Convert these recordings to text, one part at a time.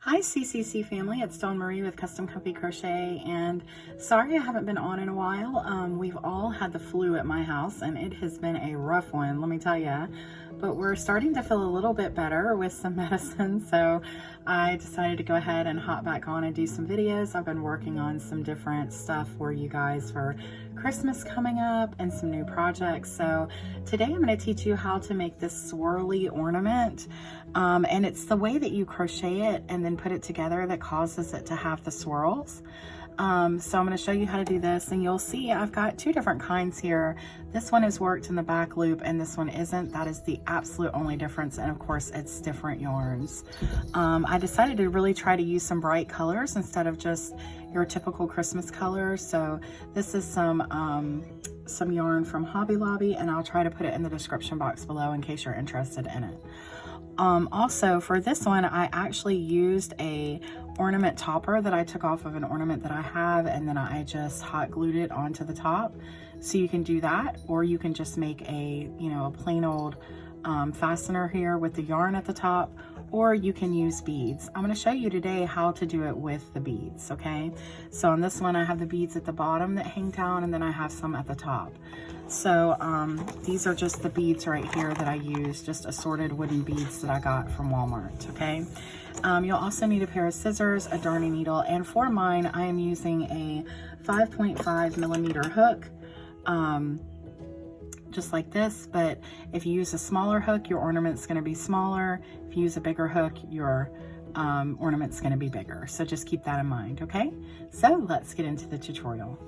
Hi CCC family, it's Dawn Marie with Custom Happy Crochet, and sorry I haven't been on in a while. We've all had the flu at my house and it has been a rough one, let me tell you. But we're starting to feel a little bit better with some medicine, so I decided to go ahead and hop back on and do some videos. I've been working on some different stuff for you guys for Christmas coming up and some new projects. So today I'm going to teach you how to make this swirly ornament, and it's the way that you crochet it and then put it together that causes it to have the swirls. So I'm going to show you how to do this, and you'll see I've got two different kinds here. This one is worked in the back loop and this one isn't. That is the absolute only difference, and of course it's different yarns. I decided to really try to use some bright colors instead of just your typical Christmas colors. So this is some yarn from Hobby Lobby, and I'll try to put it in the description box below in case you're interested in it. Also for this one, I actually used a ornament topper that I took off of an ornament that I have, and then I just hot glued it onto the top. So you can do that, or you can just make a, a plain old fastener here with the yarn at the top, or you can use beads. I'm going to show you today how to do it with the beads, okay? So on this one, I have the beads at the bottom that hang down, and then I have some at the top. So these are just the beads right here that I use, just assorted wooden beads that I got from Walmart, okay? You'll also need a pair of scissors, a darning needle, and for mine, I am using a 5.5 millimeter hook, just like this. But if you use a smaller hook, your ornament's going to be smaller. If you use a bigger hook, your ornament's going to be bigger. So just keep that in mind, okay? So let's get into the tutorial.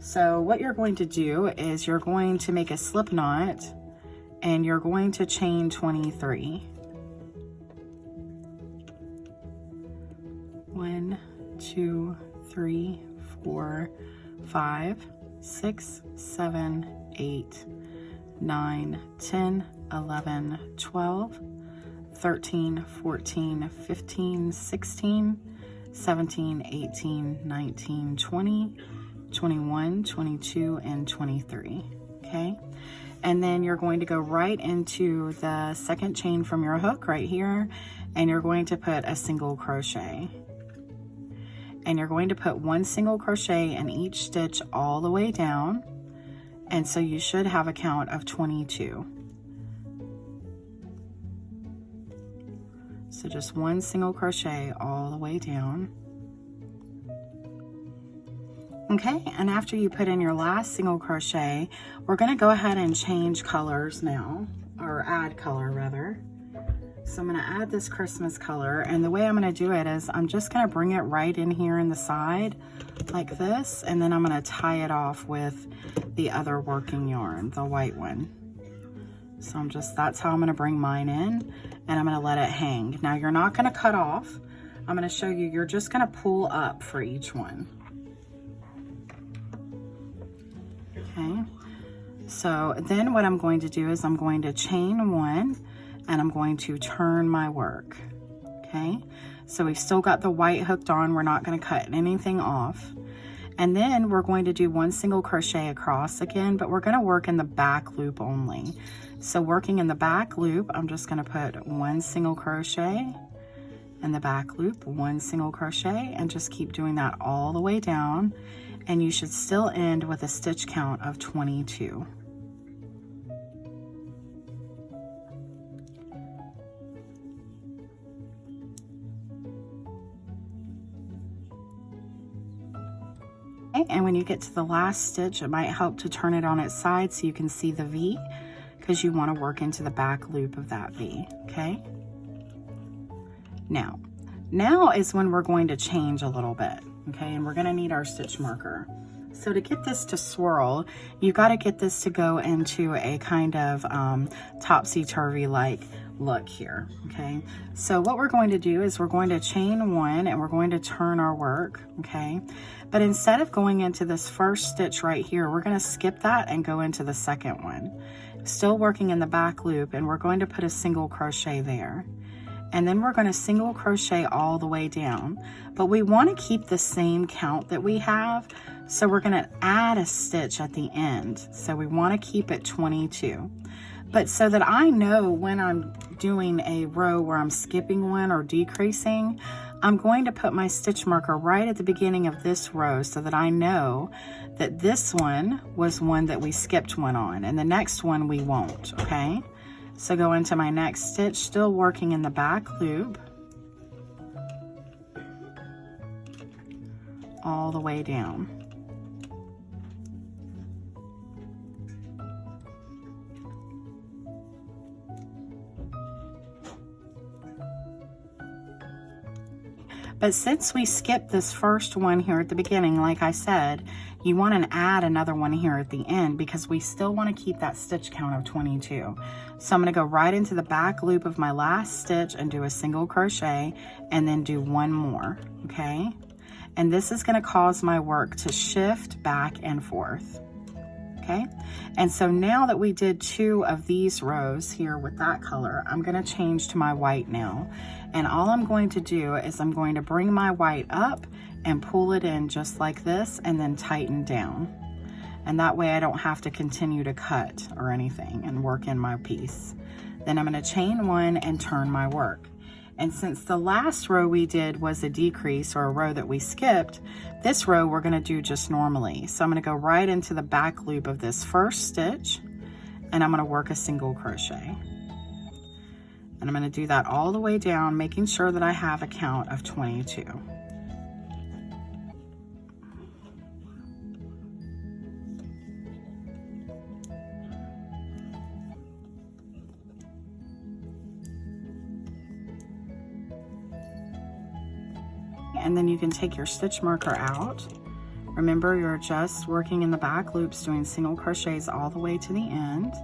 So what you're going to do is you're going to make a slip knot, and you're going to chain 23. 1, 2, 3, 4, 5, 6, 7, 8, 9, 10, 11, 12, 13, 14, 15, 16, 17, 18, 19, 20, 21, 22, and 23, okay? And then you're going to go right into the second chain from your hook right here, and you're going to put a single crochet. And you're going to put one single crochet in each stitch all the way down, and so you should have a count of 22. So just one single crochet all the way down. Okay, and after you put in your last single crochet, we're going to go ahead and change colors now, or add color rather. So I'm going to add this Christmas color, and the way I'm going to do it is I'm just going to bring it right in here in the side like this, and then I'm going to tie it off with the other working yarn, the white one. So that's how I'm going to bring mine in, and I'm going to let it hang. Now you're not going to cut off. I'm going to show you, you're just going to pull up for each one. Okay, so then what I'm going to do is I'm going to chain one, and I'm going to turn my work, okay? So we've still got the white hooked on. We're not going to cut anything off. And then we're going to do one single crochet across again, but we're going to work in the back loop only. So working in the back loop, I'm just going to put one single crochet in the back loop, one single crochet, and just keep doing that all the way down. And you should still end with a stitch count of 22. And when you get to the last stitch, it might help to turn it on its side so you can see the V, because you want to work into the back loop of that V, okay? Now is when we're going to change a little bit, okay? And we're going to need our stitch marker. So to get this to swirl, you got to get this to go into a kind of topsy-turvy like look here, okay? So what we're going to do is we're going to chain one, and we're going to turn our work, okay? But instead of going into this first stitch right here, we're going to skip that and go into the second one. Still working in the back loop, and we're going to put a single crochet there. And then we're going to single crochet all the way down. But we want to keep the same count that we have, so we're going to add a stitch at the end. So we want to keep it 22. But so that I know when I'm doing a row where I'm skipping one or decreasing, I'm going to put my stitch marker right at the beginning of this row so that I know that this one was one that we skipped one on, and the next one we won't, okay? So go into my next stitch, still working in the back loop, all the way down. But since we skipped this first one here at the beginning, like I said, you want to add another one here at the end because we still want to keep that stitch count of 22. So I'm going to go right into the back loop of my last stitch and do a single crochet and then do one more, okay? And this is going to cause my work to shift back and forth, okay? And so now that we did 2 of these rows here with that color, I'm going to change to my white now. And all I'm going to do is I'm going to bring my white up and pull it in just like this and then tighten down. And that way I don't have to continue to cut or anything and work in my piece. Then I'm going to chain 1 and turn my work. And since the last row we did was a decrease or a row that we skipped, this row we're going to do just normally. So I'm going to go right into the back loop of this first stitch and I'm going to work a single crochet. And I'm going to do that all the way down, making sure that I have a count of 22. And then you can take your stitch marker out. Remember, you're just working in the back loops, doing single crochets all the way to the end.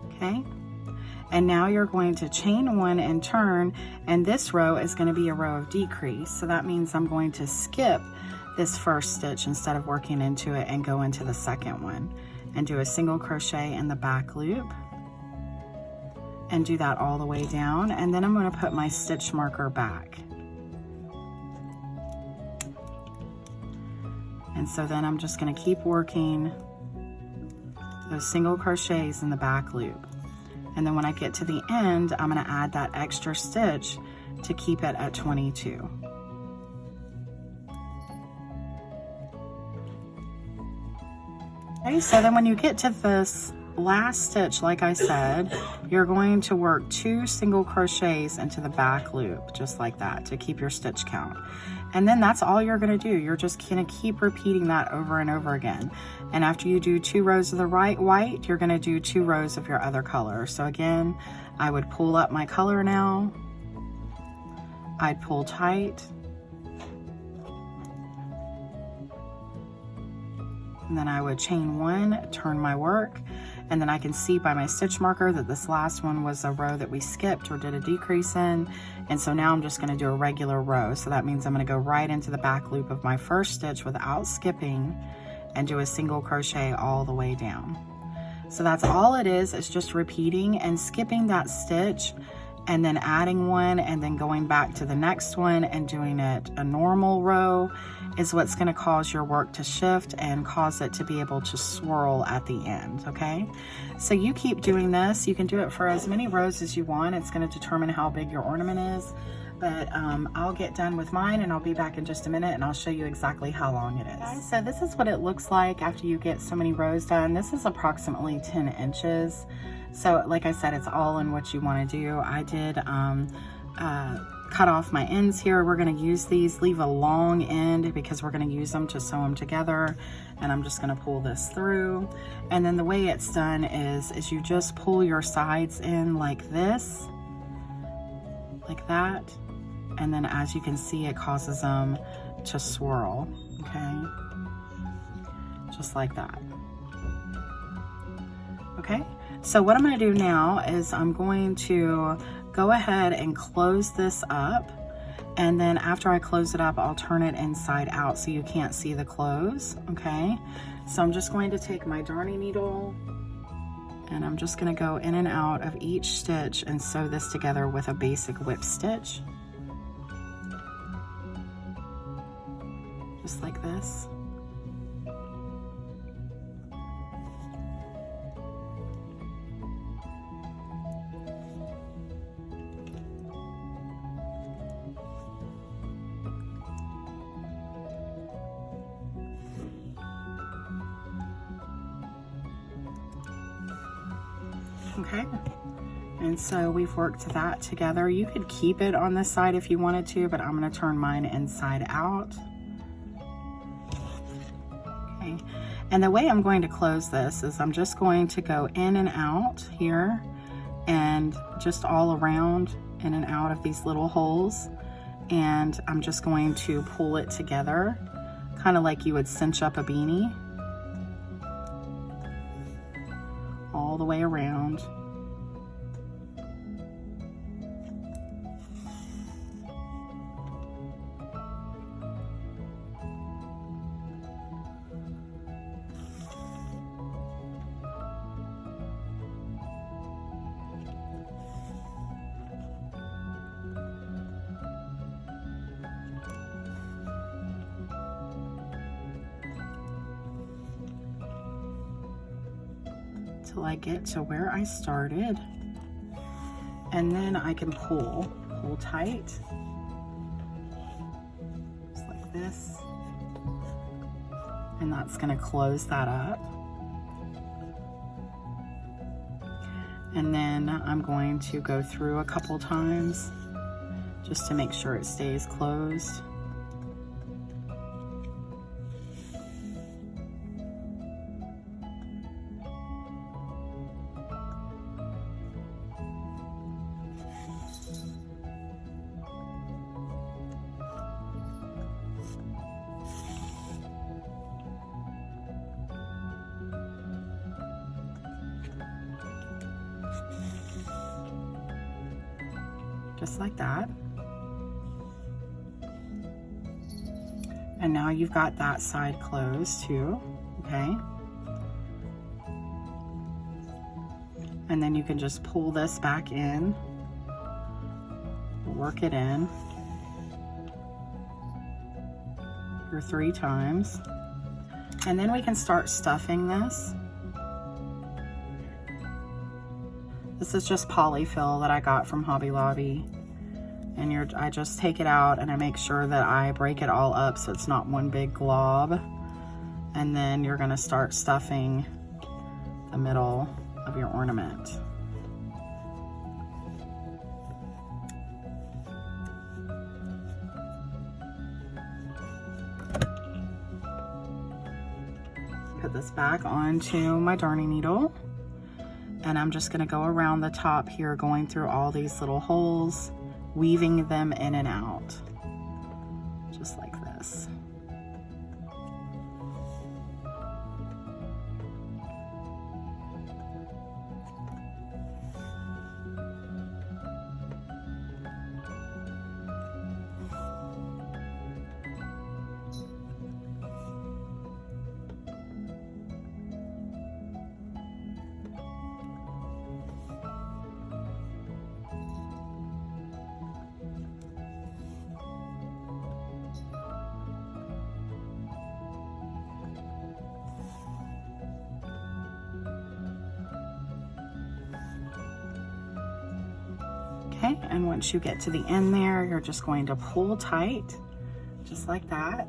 Okay? And now you're going to chain 1 and turn, and this row is going to be a row of decrease. So that means I'm going to skip this first stitch instead of working into it and go into the second one and do a single crochet in the back loop and do that all the way down. And then I'm going to put my stitch marker back. And so then I'm just going to keep working those single crochets in the back loop. And then when I get to the end, I'm going to add that extra stitch to keep it at 22. Okay, so then when you get to this last stitch, like I said, you're going to work 2 single crochets into the back loop, just like that, to keep your stitch count. And then that's all you're going to do. You're just going to keep repeating that over and over again. And after you do 2 rows of the white, you're going to do 2 rows of your other color. So again, I would pull up my color now. I'd pull tight. And then I would chain 1, turn my work, and then I can see by my stitch marker that this last one was a row that we skipped or did a decrease in. And so now I'm just going to do a regular row. So that means I'm going to go right into the back loop of my first stitch without skipping and do a single crochet all the way down. So that's all it is. It's just repeating and skipping that stitch and then adding one and then going back to the next one and doing it a normal row is what's going to cause your work to shift and cause it to be able to swirl at the end, okay? So you keep doing this. You can do it for as many rows as you want. It's going to determine how big your ornament is, but I'll get done with mine and I'll be back in just a minute and I'll show you exactly how long it is. So this is what it looks like after you get so many rows done. This is approximately 10 inches. So like I said, it's all in what you want to do. I did cut off my ends here. We're going to use these, leave a long end because we're going to use them to sew them together. And I'm just going to pull this through. And then the way it's done is you just pull your sides in like this, like that. And then as you can see, it causes them to swirl, okay? Just like that. Okay, so what I'm going to do now is I'm going to go ahead and close this up, and then after I close it up, I'll turn it inside out so you can't see the close, okay? So I'm just going to take my darning needle and I'm just going to go in and out of each stitch and sew this together with a basic whip stitch. Just like this. Okay. And so we've worked that together. You could keep it on this side if you wanted to, but I'm going to turn mine inside out. Okay. And the way I'm going to close this is I'm just going to go in and out here and just all around in and out of these little holes. And I'm just going to pull it together, kind of like you would cinch up a beanie, all the way around. Till I get to where I started, and then I can pull tight, just like this, and that's going to close that up. And then I'm going to go through a couple times just to make sure it stays closed. Just like that. And now you've got that side closed too, okay? And then you can just pull this back in, work it in for 3 times. And then we can start stuffing this. This is just polyfill that I got from Hobby Lobby. And I just take it out and I make sure that I break it all up so it's not one big glob. And then you're gonna start stuffing the middle of your ornament. Put this back onto my darning needle. And I'm just gonna go around the top here, going through all these little holes, weaving them in and out, just like this. Okay, and once you get to the end there, you're just going to pull tight, just like that.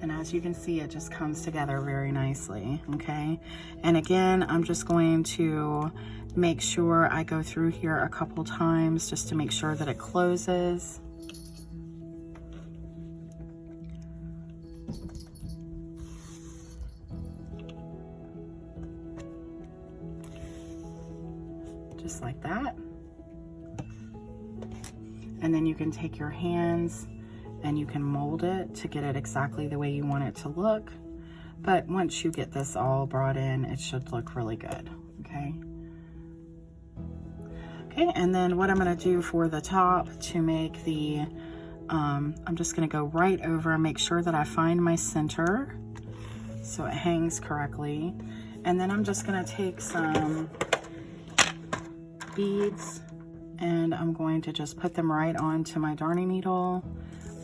And as you can see, it just comes together very nicely, okay? And again, I'm just going to make sure I go through here a couple times just to make sure that it closes. Just like that. And then you can take your hands and you can mold it to get it exactly the way you want it to look. But once you get this all brought in, it should look really good, okay? Okay, and then what I'm gonna do for the top to make the, I'm just gonna go right over and make sure that I find my center so it hangs correctly. And then I'm just gonna take some beads and I'm going to just put them right onto my darning needle.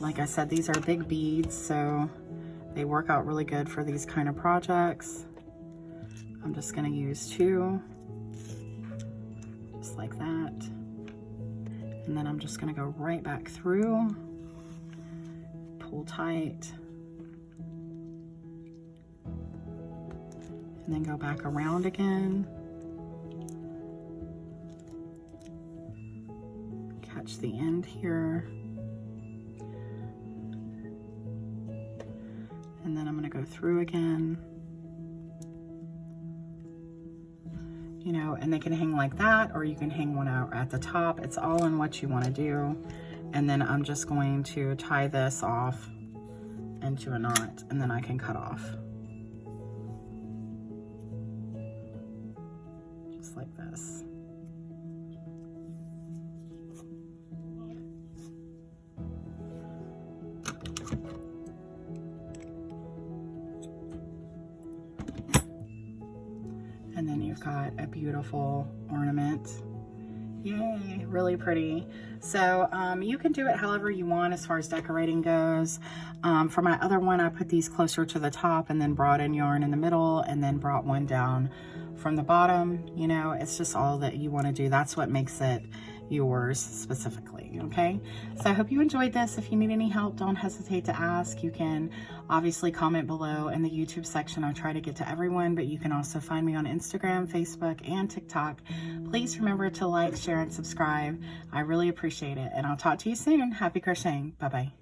Like I said, these are big beads, so they work out really good for these kind of projects. I'm just going to use 2, just like that. And then I'm just going to go right back through, pull tight, and then go back around again. catch the end here. And then I'm going to go through again. You know, and they can hang like that, or you can hang one out at the top. It's all in what you want to do. And then I'm just going to tie this off into a knot, and then I can cut off. Just like this. And then you've got a beautiful ornament. Yay, really pretty. So you can do it however you want as far as decorating goes. For my other one, I put these closer to the top and then brought in yarn in the middle and then brought one down from the bottom. You know, it's just all that you want to do. That's what makes it yours specifically, okay? So I hope you enjoyed this. If you need any help, don't hesitate to ask. You can obviously comment below in the YouTube section. I try to get to everyone, but you can also find me on Instagram, Facebook, and TikTok. Please remember to like, share, and subscribe. I really appreciate it, and I'll talk to you soon. Happy crocheting. Bye-bye.